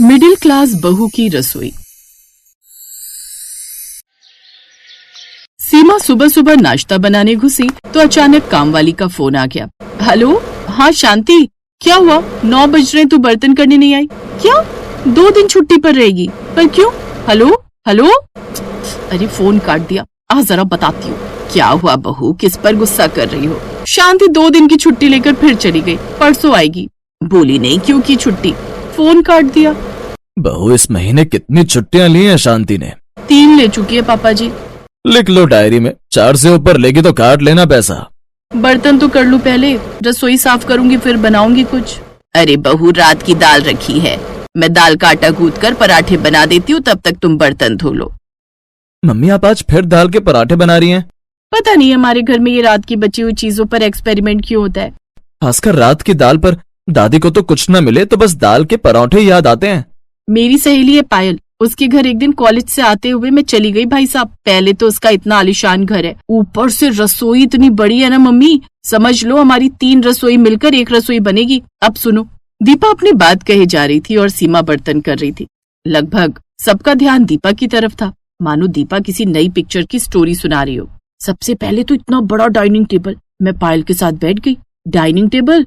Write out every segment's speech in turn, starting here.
Middle class बहू की रसोई। सीमा सुबह सुबह नाश्ता बनाने घुसी तो अचानक काम वाली का फोन आ गया। हेलो, हाँ शांति, क्या हुआ? 9 बज रहे, तू बर्तन करने नहीं आई क्या? 2 दिन छुट्टी पर रहेगी, पर क्यों? हेलो हेलो, अरे फोन काट दिया। जरा बताती हूँ क्या हुआ बहू, किस पर गुस्सा कर रही हो? शांति 2 दिन की छुट्टी लेकर फिर चली गई, परसों आएगी। बोली नहीं क्यों की छुट्टी, फोन काट दिया। बहू इस महीने कितनी छुट्टियां ली हैं शांति ने? 3 ले चुकी है पापा जी। लिख लो डायरी में, 4 से ऊपर लेगी तो काट लेना पैसा। बर्तन तो कर लूं पहले, रसोई साफ करूंगी फिर बनाऊंगी कुछ। अरे बहू रात की दाल रखी है, मैं दाल का आटा गूंथ कर पराठे बना देती हूँ, तब तक तुम बर्तन धो लो। मम्मी आप आज फिर दाल के पराठे बना रही हैं? पता नहीं हमारे घर में ये रात की बची हुई चीजों पर एक्सपेरिमेंट क्यों होता है। खासकर रात की दाल पर। दादी को तो कुछ न मिले तो बस दाल के पराठे याद आते हैं। मेरी सहेली है पायल, उसके घर एक दिन कॉलेज से आते हुए मैं चली गई भाई साहब। पहले तो उसका इतना आलीशान घर है, ऊपर से रसोई इतनी बड़ी है ना मम्मी, समझ लो हमारी 3 रसोई मिलकर 1 रसोई बनेगी। अब सुनो। दीपा अपनी बात कही जा रही थी और सीमा बर्तन कर रही थी। लगभग सबका ध्यान दीपा की तरफ था, मानो दीपा किसी नई पिक्चर की स्टोरी सुना रही हो। सबसे पहले तो इतना बड़ा डाइनिंग टेबल, मैं पायल के साथ बैठ गई। डाइनिंग टेबल,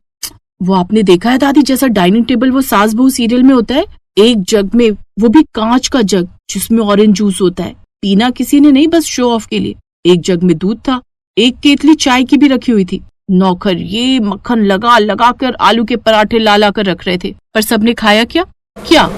वो आपने देखा है दादी जैसा डाइनिंग टेबल वो सास बहू सीरियल में होता है, एक जग में, वो भी कांच का जग जिसमें ऑरेंज जूस होता है। पीना किसी ने नहीं, बस शो ऑफ के लिए। एक जग में दूध था, एक केतली चाय की भी रखी हुई थी। नौकर ये मक्खन लगा लगा कर आलू के पराठे ला ला कर रख रहे थे, पर सबने खाया क्या? क्या?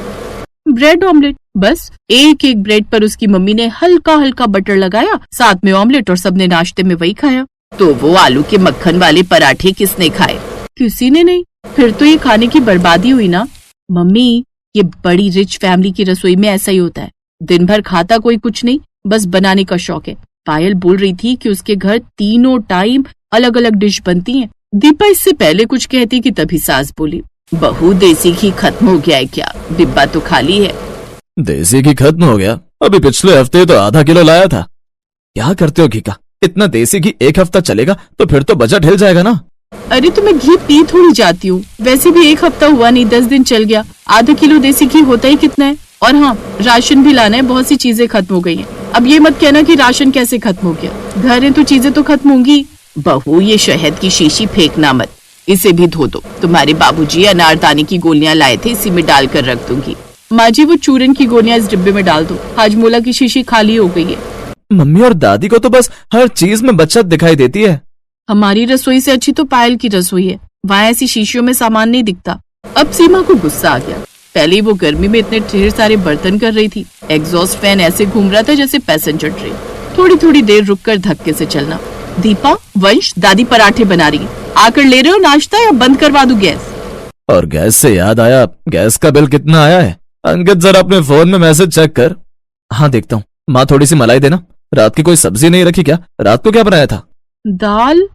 Bread omelette. बस एक एक ब्रेड पर उसकी मम्मी ने हल्का हल्का बटर लगाया, साथ में ऑमलेट, और सबने नाश्ते में वही खाया। तो वो आलू के मक्खन वाले पराठे किसने खाए? किसी ने नहीं। फिर तो ये खाने की बर्बादी हुई ना। मम्मी ये बड़ी रिच फैमिली की रसोई में ऐसा ही होता है, दिन भर खाता कोई कुछ नहीं, बस बनाने का शौक है। पायल बोल रही थी कि उसके घर तीनों टाइम अलग अलग डिश बनती हैं। दीपा इससे पहले कुछ कहती कि तभी सास बोली, बहू देसी घी खत्म हो गया है क्या? डिब्बा तो खाली है। देसी घी खत्म हो गया? अभी पिछले हफ्ते तो आधा किलो लाया था। क्या करते हो घी का? इतना देसी घी 1 हफ्ता चलेगा तो फिर तो बजट हिल जाएगा ना। अरे तो मैं घी पी थोड़ी जाती हूँ, वैसे भी 1 हफ्ता हुआ नहीं, 10 दिन चल गया। आधा किलो देसी घी होता ही कितना है। और हाँ, राशन भी लाना है, बहुत सी चीजें खत्म हो गई हैं। अब ये मत कहना कि राशन कैसे खत्म हो गया, घर है तो चीजें तो खत्म होंगी। बहू ये शहद की शीशी फेंकना मत, इसे भी धो दो। तुम्हारे बाबूजी अनारदाने की गोलियां लाए थे, इसी में डालकर रख दूंगी। माँ जी वो चूरन की गोलियां इस डिब्बे में डाल दो, हाजमोला की शीशी खाली हो गई है। मम्मी और दादी को तो बस हर चीज में बचत दिखाई देती है। हमारी रसोई से अच्छी तो पायल की रसोई है, वहाँ ऐसी शीशियों में सामान नहीं दिखता। अब सीमा को गुस्सा आ गया। पहले वो गर्मी में इतने ढेर सारे बर्तन कर रही थी, एग्जॉस्ट फैन ऐसे घूम रहा था जैसे पैसेंजर ट्रेन। थोड़ी थोड़ी देर रुककर धक्के से चलना। दीपा, वंश, दादी पराठे बना रही है, आकर ले रहे हो नाश्ता या बंद करवा दूं गैस? और गैस से याद आया, गैस का बिल कितना आया है? अंकित जरा अपने फोन में मैसेज चेक कर। हाँ देखता हूँ। माँ थोड़ी सी मलाई देना। रात की कोई सब्जी नहीं रखी क्या? रात को क्या बनाया था? दाल।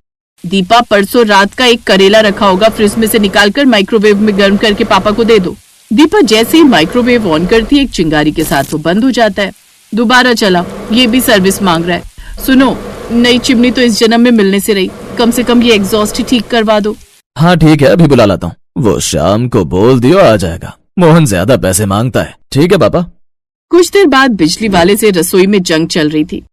दीपा परसों रात का एक करेला रखा होगा, फ्रिज में से निकालकर माइक्रोवेव में गर्म करके पापा को दे दो। दीपा जैसे ही माइक्रोवेव ऑन करती है, एक चिंगारी के साथ वो बंद हो जाता है। दोबारा चला, ये भी सर्विस मांग रहा है। सुनो, नई चिमनी तो इस जन्म में मिलने से रही, कम से कम ये एग्जॉस्ट ही ठीक करवा दो। हाँ ठीक है, अभी बुला लाता हूँ। वो शाम को बोल दियो आ जाएगा। मोहन ज्यादा पैसे मांगता है। ठीक है पापा। कुछ देर बाद बिजली वाले से रसोई में जंग चल रही थी।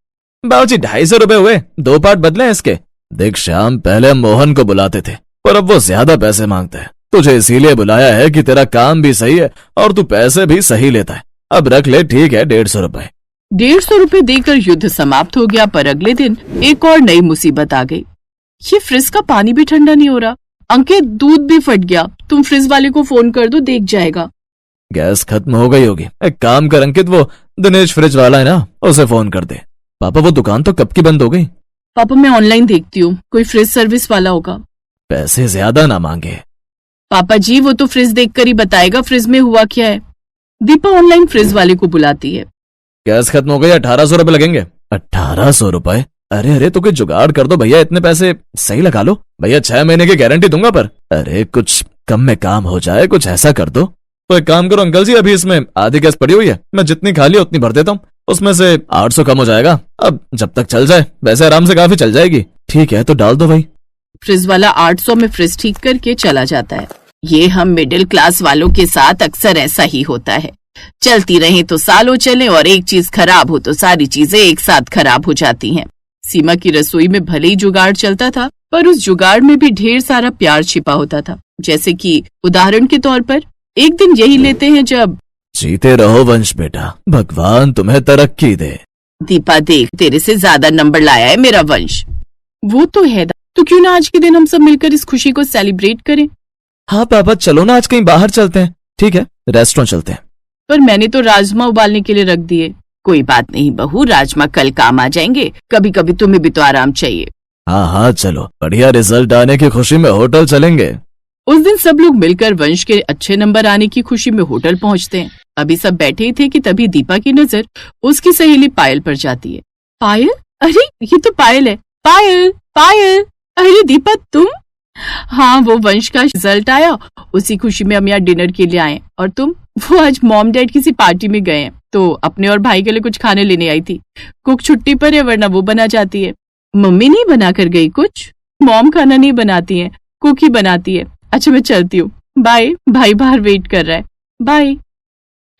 बाबूजी 250 रुपए हुए, 2 पार्ट बदले इसके। देख श्याम, पहले हम मोहन को बुलाते थे, पर अब वो ज्यादा पैसे मांगता है। तुझे इसीलिए बुलाया है कि तेरा काम भी सही है और तू पैसे भी सही लेता है। अब रख ले, ठीक है, 150 रुपए। 150 रुपए देकर युद्ध समाप्त हो गया, पर अगले दिन एक और नई मुसीबत आ गई। ये फ्रिज का पानी भी ठंडा नहीं हो रहा। अंकित, दूध भी फट गया, तुम फ्रिज वाले को फोन कर दो, देख जाएगा। गैस खत्म हो गई होगी। एक काम कर अंकित, वो दिनेश फ्रिज वाला है ना, उसे फोन कर दे। पापा वो दुकान तो कब की बंद हो गई? पापा मैं ऑनलाइन देखती हूँ, कोई फ्रिज सर्विस वाला होगा। पैसे ज्यादा ना मांगे। पापा जी वो तो फ्रिज देखकर ही बताएगा फ्रिज में हुआ क्या है। दीपा ऑनलाइन फ्रिज वाले को बुलाती है। गैस खत्म हो गई, 1800 रुपए लगेंगे। 1800 रुपए? अरे अरे तो कोई जुगाड़ कर दो भैया, इतने पैसे सही लगा लो भैया। 6 महीने की गारंटी दूंगा, पर अरे कुछ कम में काम हो जाए, कुछ ऐसा कर दो। तो एक काम करो अंकल जी, अभी इसमें आधी गैस पड़ी हुई है, मैं जितनी खाली उतनी भर देता हूँ, उसमें से 800 कम हो जाएगा। अब जब तक चल जाए, वैसे आराम से काफी चल जाएगी। ठीक है तो डाल दो भाई। फ्रिज वाला 800 में फ्रिज ठीक करके चला जाता है। ये हम मिडिल क्लास वालों के साथ अक्सर ऐसा ही होता है। चलती रहे तो सालों चले और एक चीज खराब हो तो सारी चीजें एक साथ खराब हो जाती हैं। सीमा की रसोई में भले ही जुगाड़ चलता था, पर उस जुगाड़ में भी ढेर सारा प्यार छिपा होता था। जैसे कि उदाहरण के तौर पर एक दिन यही लेते हैं जब जीते रहो वंश बेटा, भगवान तुम्हें तरक्की दे। दीपा देख, तेरे से ज्यादा नंबर लाया है मेरा वंश। वो तो है, तो क्यों ना आज के दिन हम सब मिलकर इस खुशी को सेलिब्रेट करें। हाँ पापा, चलो ना आज कहीं बाहर चलते हैं। ठीक है, रेस्टोरेंट चलते हैं। पर मैंने तो राजमा उबालने के लिए रख दिए। कोई बात नहीं बहू, राजमा कल काम आ जाएंगे। कभी कभी तुम्हें भी तो आराम चाहिए। हाँ हाँ चलो, बढ़िया रिजल्ट आने की खुशी में होटल चलेंगे। उस दिन सब लोग मिलकर वंश के अच्छे नंबर आने की खुशी में होटल पहुंचते हैं। अभी सब बैठे ही थे कि तभी दीपा की नजर उसकी सहेली पायल पर जाती है। पायल? अरे ये तो पायल है। पायल पायल, अरे दीपा तुम? हाँ, वो वंश का रिजल्ट आया, उसी खुशी में हम यहाँ डिनर के लिए आए। और तुम? वो आज मॉम डैड किसी पार्टी में गए हैं, तो अपने और भाई के लिए कुछ खाने लेने आई थी। कुक छुट्टी पर है, वरना वो बना जाती है। मम्मी नहीं बना कर गई कुछ? मॉम खाना नहीं बनाती है, कुक ही बनाती है। अच्छा मैं चलती हूँ, बाय। भाई बाहर वेट कर रहा है, बाय।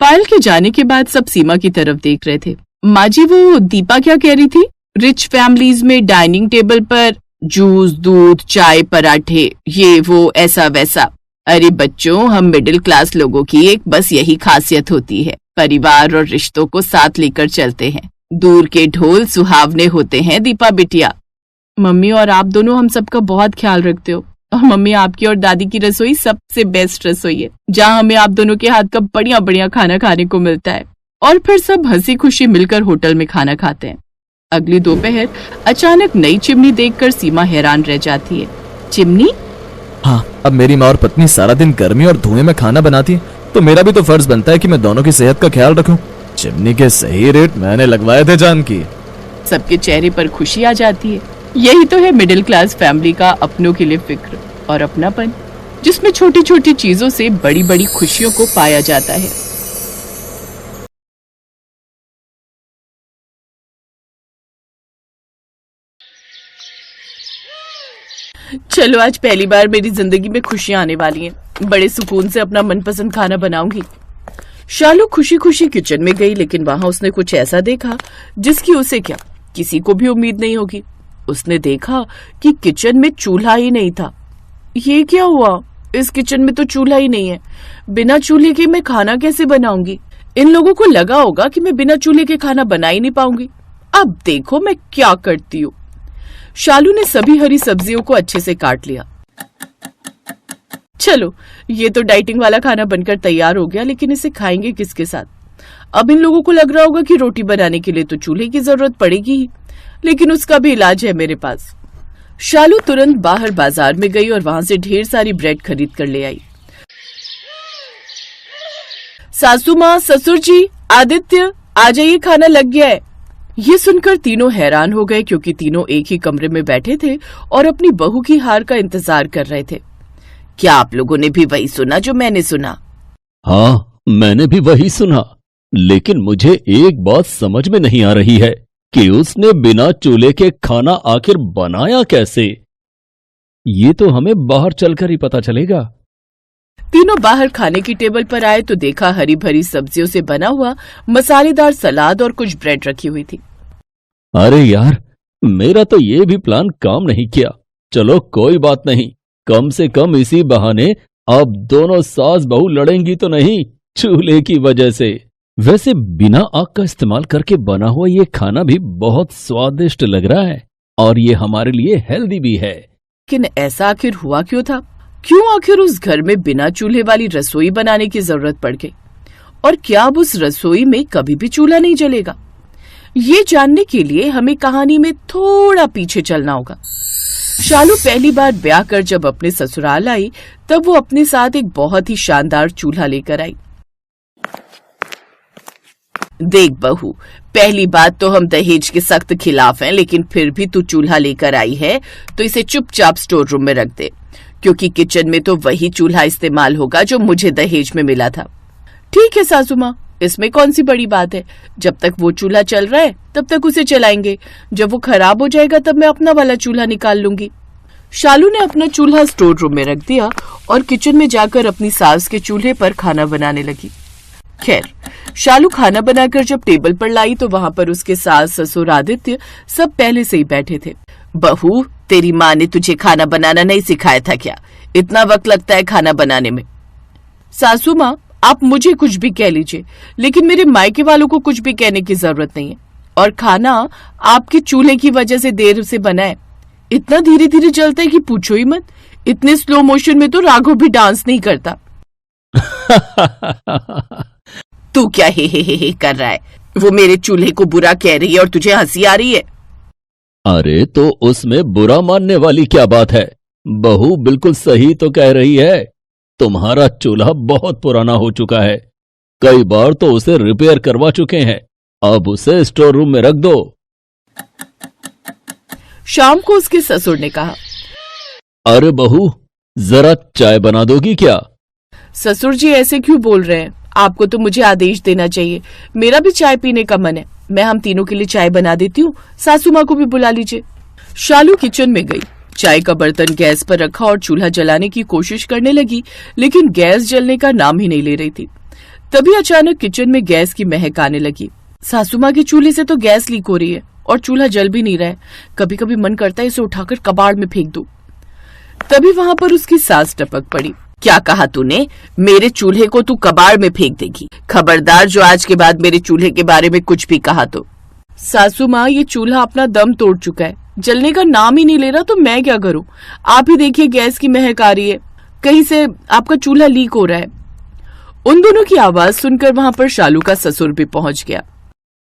पायल के जाने के बाद सब सीमा की तरफ देख रहे थे। माँ जी, वो दीपा क्या कह रही थी? रिच फैमिलीज में डाइनिंग टेबल पर जूस, दूध, चाय, पराठे, ये वो ऐसा वैसा। अरे बच्चों, हम मिडिल क्लास लोगों की एक बस यही खासियत होती है, परिवार और रिश्तों को साथ लेकर चलते हैं। दूर के ढोल सुहावने होते हैं दीपा बिटिया। मम्मी और आप दोनों हम सबका बहुत ख्याल रखते हो। और मम्मी, आपकी और दादी की रसोई सबसे बेस्ट रसोई है, जहाँ हमें आप दोनों के हाथ का बढ़िया बढ़िया खाना खाने को मिलता है। और फिर सब हंसी खुशी मिलकर होटल में खाना खाते हैं। अगली दोपहर अचानक नई चिमनी देखकर सीमा हैरान रह जाती है। चिमनी? हाँ, अब मेरी माँ और पत्नी सारा दिन गर्मी और धुएं में खाना बनाती है, तो मेरा भी तो फर्ज बनता है कि मैं दोनों की सेहत का ख्याल रखूं। चिमनी के सही रेट मैंने लगवाए थे जान की। सबके चेहरे पर खुशी आ जाती है। यही तो है मिडिल क्लास फैमिली का अपनों के लिए फिक्र और अपनापन, जिसमें छोटी छोटी चीजों से बड़ी बड़ी खुशियों को पाया जाता है। चलो, आज पहली बार मेरी जिंदगी में खुशियां आने वाली हैं। बड़े सुकून से अपना मनपसंद खाना बनाऊंगी। शालू खुशी खुशी किचन में गई, लेकिन वहां उसने कुछ ऐसा देखा जिसकी उसे क्या, किसी को भी उम्मीद नहीं होगी। उसने देखा कि किचन में चूल्हा ही नहीं था। ये क्या हुआ? इस किचन में तो चूल्हा ही नहीं है। बिना चूल्हे के मैं खाना कैसे बनाऊंगी? इन लोगों को लगा होगा कि मैं बिना चूल्हे के खाना बना ही नहीं पाऊंगी। अब देखो मैं क्या करती हूँ। शालू ने सभी हरी सब्जियों को अच्छे से काट लिया। चलो, ये तो डाइटिंग वाला खाना बनकर तैयार हो गया, लेकिन इसे खाएंगे किसके साथ? अब इन लोगों को लग रहा होगा कि रोटी बनाने के लिए तो चूल्हे की जरूरत पड़ेगी ही, लेकिन उसका भी इलाज है मेरे पास। शालू तुरंत बाहर बाजार में गई और वहां से ढेर सारी ब्रेड खरीद कर ले आई। सासू माँ, ससुर जी, आदित्य, आ जाइए, खाना लग गया है। ये सुनकर तीनों हैरान हो गए, क्योंकि तीनों एक ही कमरे में बैठे थे और अपनी बहू की हार का इंतजार कर रहे थे। क्या आप लोगों ने भी वही सुना जो मैंने सुना? हाँ, मैंने भी वही सुना, लेकिन मुझे एक बात समझ में नहीं आ रही है कि उसने बिना चूल्हे के खाना आखिर बनाया कैसे। ये तो हमें बाहर चलकर ही पता चलेगा। तीनों बाहर खाने की टेबल पर आए तो देखा हरी भरी सब्जियों से बना हुआ मसालेदार सलाद और कुछ ब्रेड रखी हुई थी। अरे यार, मेरा तो ये भी प्लान काम नहीं किया। चलो कोई बात नहीं, कम से कम इसी बहाने अब दोनों सास बहू लड़ेंगी तो नहीं चूल्हे की वजह से। वैसे बिना आग का इस्तेमाल करके बना हुआ ये खाना भी बहुत स्वादिष्ट लग रहा है और ये हमारे लिए हेल्दी भी है। लेकिन ऐसा आखिर हुआ क्यों था? क्यों आखिर उस घर में बिना चूल्हे वाली रसोई बनाने की जरूरत पड़ गई? और क्या अब उस रसोई में कभी भी चूल्हा नहीं जलेगा? ये जानने के लिए हमें कहानी में थोड़ा पीछे चलना होगा। शालू पहली बार ब्याह कर जब अपने ससुराल आई, तब वो अपने साथ एक बहुत ही शानदार चूल्हा लेकर आई। देख बहू, पहली बात तो हम दहेज के सख्त खिलाफ हैं, लेकिन फिर भी तू चूल्हा लेकर आई है तो इसे चुपचाप स्टोर रूम में रख दे, क्योंकि किचन में तो वही चूल्हा इस्तेमाल होगा जो मुझे दहेज में मिला था। ठीक है सासू माँ, इसमें कौन सी बड़ी बात है। जब तक वो चूल्हा चल रहा है तब तक उसे चलाएंगे, जब वो खराब हो जाएगा तब मैं अपना वाला चूल्हा निकाल लूंगी। शालू ने अपना चूल्हा स्टोर रूम में रख दिया और किचन में जाकर अपनी सास के चूल्हे पर खाना बनाने लगी। खैर, शालू खाना बनाकर जब टेबल पर लाई तो वहां पर उसके सास ससुर आदित्य सब पहले से ही बैठे थे। बहू, तेरी माँ ने तुझे खाना बनाना नहीं सिखाया था क्या? इतना वक्त लगता है खाना बनाने में। सासू माँ, आप मुझे कुछ भी कह लीजिए, लेकिन मेरे मायके वालों को कुछ भी कहने की जरूरत नहीं है। और खाना आपके चूल्हे की वजह से देर से बना है। इतना धीरे धीरे जलता है कि पूछो ही मत। इतने स्लो मोशन में तो राघव भी डांस नहीं करता। तू क्या हे कर रहा है? वो मेरे चूल्हे को बुरा कह रही है और तुझे हंसी आ रही है। अरे तो उसमें बुरा मानने वाली क्या बात है? बहू बिल्कुल सही तो कह रही है। तुम्हारा चूल्हा बहुत पुराना हो चुका है, कई बार तो उसे रिपेयर करवा चुके हैं। अब उसे स्टोर रूम में रख दो। शाम को उसके ससुर ने कहा, अरे बहू, जरा चाय बना दोगी क्या? ससुर जी ऐसे क्यों बोल रहे हैं? आपको तो मुझे आदेश देना चाहिए। मेरा भी चाय पीने का मन है। मैं हम तीनों के लिए चाय बना देती हूँ। सासू माँ को भी बुला लीजिए। शालू किचन में गई, चाय का बर्तन गैस पर रखा और चूल्हा जलाने की कोशिश करने लगी, लेकिन गैस जलने का नाम ही नहीं ले रही थी। तभी अचानक किचन में गैस की महक आने लगी। सासू माँ के चूल्हे से तो गैस लीक हो रही है और चूल्हा जल भी नहीं रहा है। कभी कभी मन करता है इसे उठाकर कबाड़ में फेंक दूं। तभी वहां पर उसकी सास टपक पड़ी। क्या कहा तूने? मेरे चूल्हे को तू कबाड़ में फेंक देगी? खबरदार जो आज के बाद मेरे चूल्हे के बारे में कुछ भी कहा तो। सासू माँ, ये चूल्हा अपना दम तोड़ चुका है, जलने का नाम ही नहीं ले रहा, तो मैं क्या करूं? आप ही देखिए, गैस की महक आ रही है, कहीं से आपका चूल्हा लीक हो रहा है। उन दोनों की आवाज सुनकर वहां पर शालू का ससुर भी पहुंच गया।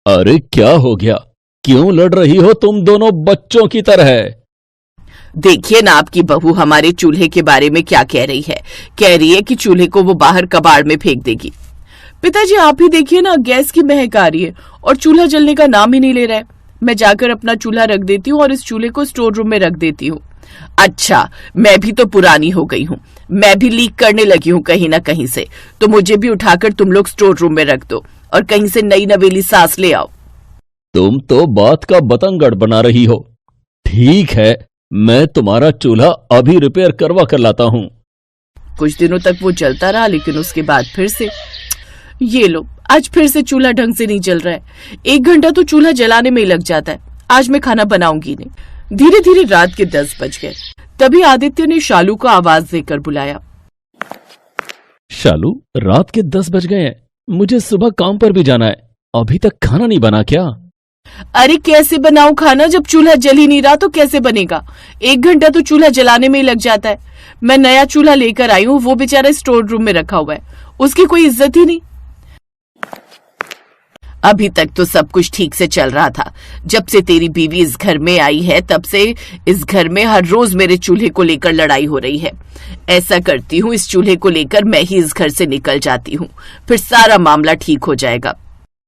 अरे क्या हो गया? क्यों लड़ रही हो तुम दोनों बच्चों की तरह? देखिए ना आपकी बहू हमारे चूल्हे के बारे में क्या कह रही है। कह रही है कि चूल्हे को वो बाहर कबाड़ में फेंक देगी। पिताजी, आप ही देखिए ना, गैस की महक आ रही है और चूल्हा जलने का नाम ही नहीं ले रहा है। मैं जाकर अपना चूल्हा रख देती हूँ और इस चूल्हे को स्टोर रूम में रख देती हूँ। अच्छा, मैं भी तो पुरानी हो गई हूँ, मैं भी लीक करने लगी हूँ कहीं ना कहीं से, तो मुझे भी उठाकर तुम लोग स्टोर रूम में रख दो और कहीं से नई नवेली सास ले आओ। तुम तो बात का बतंगड़ बना रही हो। ठीक है, मैं तुम्हारा चूल्हा अभी रिपेयर करवा कर लाता हूँ। कुछ दिनों तक वो चलता रहा, लेकिन उसके बाद फिर से ये लो, आज फिर से चूल्हा ढंग से नहीं जल रहा है। 1 घंटा तो चूल्हा जलाने में ही लग जाता है। आज मैं खाना बनाऊंगी नहीं। धीरे धीरे रात के 10 बज गए। तभी आदित्य ने शालू को आवाज देकर बुलाया। शालू, रात के 10 बज गए हैं, मुझे सुबह काम पर भी जाना है। अभी तक खाना नहीं बना क्या? अरे कैसे बनाऊं खाना? जब चूल्हा जल ही नहीं रहा तो कैसे बनेगा? 1 घंटा तो चूल्हा जलाने में ही लग जाता है। मैं नया चूल्हा लेकर आई हूँ, वो बेचारा स्टोर रूम में रखा हुआ है, उसकी कोई इज्जत ही नहीं। अभी तक तो सब कुछ ठीक से चल रहा था। जब से तेरी बीवी इस घर में आई है तब से इस घर में हर रोज मेरे चूल्हे को लेकर लड़ाई हो रही है। ऐसा करती हूँ, इस चूल्हे को लेकर मैं ही इस घर से निकल जाती हूँ, फिर सारा मामला ठीक हो जाएगा।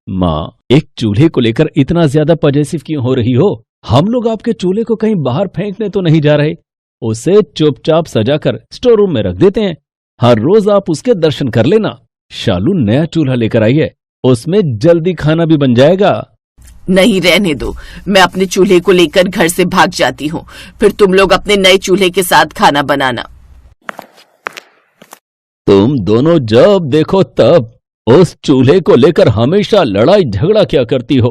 माँ, एक चूल्हे को लेकर इतना ज्यादा पॉजेसिव क्यों हो रही हो? हम लोग आपके चूल्हे को कहीं बाहर फेंकने तो नहीं जा रहे। उसे चुपचाप सजाकर स्टोर रूम में रख देते हैं। हर रोज आप उसके दर्शन कर लेना। शालू नया चूल्हा लेकर आई है, उसमें जल्दी खाना भी बन जाएगा। नहीं, रहने दो, मैं अपने चूल्हे को लेकर घर से भाग जाती हूँ, फिर तुम लोग अपने नए चूल्हे के साथ खाना बनाना। तुम दोनों जब देखो तब उस चूल्हे को लेकर हमेशा लड़ाई झगड़ा क्या करती हो?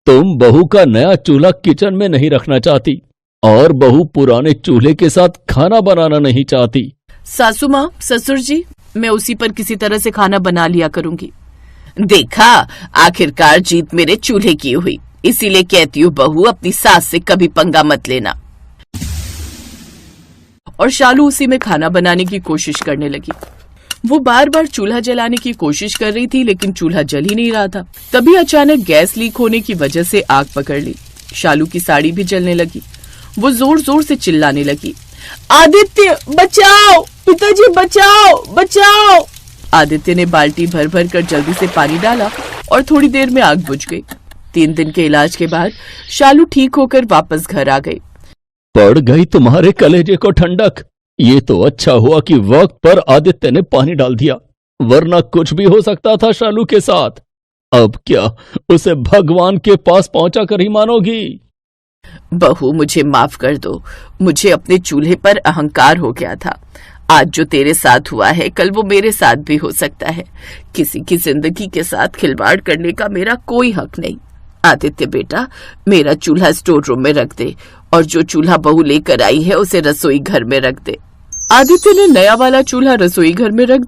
तुम बहू का नया चूल्हा किचन में नहीं रखना चाहती और बहू पुराने चूल्हे के साथ खाना बनाना नहीं चाहती। सासू माँ, ससुर जी, मैं उसी पर किसी तरह से खाना बना लिया करूंगी। देखा, आखिरकार जीत मेरे चूल्हे की हुई। इसीलिए कहती हूँ बहू, अपनी सास से कभी पंगा मत लेना। और शालू उसी में खाना बनाने की कोशिश करने लगी। वो बार बार चूल्हा जलाने की कोशिश कर रही थी, लेकिन चूल्हा जल ही नहीं रहा था। तभी अचानक गैस लीक होने की वजह से आग पकड़ ली। शालू की साड़ी भी जलने लगी। वो जोर जोर से चिल्लाने लगी, आदित्य बचाओ, पिताजी बचाओ, बचाओ। आदित्य ने बाल्टी भर भर कर जल्दी से पानी डाला और थोड़ी देर में आग बुझ गई। 3 दिन के इलाज के बाद शालू ठीक होकर वापस घर आ गई। पड़ गई तुम्हारे कलेजे को ठंडक। ये तो अच्छा हुआ कि वक्त पर आदित्य ने पानी डाल दिया, वरना कुछ भी हो सकता था शालू के साथ। अब क्या उसे भगवान के पास पहुंचा कर ही मानोगी? बहू मुझे माफ कर दो, मुझे अपने चूल्हे पर अहंकार हो गया था। आज जो तेरे साथ हुआ है कल वो मेरे साथ भी हो सकता है। किसी की जिंदगी के साथ खिलवाड़ करने का मेरा कोई हक नहीं। आदित्य बेटा, मेरा चूल्हा स्टोर रूम में रख दे और जो चूल्हा बहू लेकर आई है उसे रसोई घर में रख दे। आदित्य ने नया वाला चूल्हा रसोई घर में रख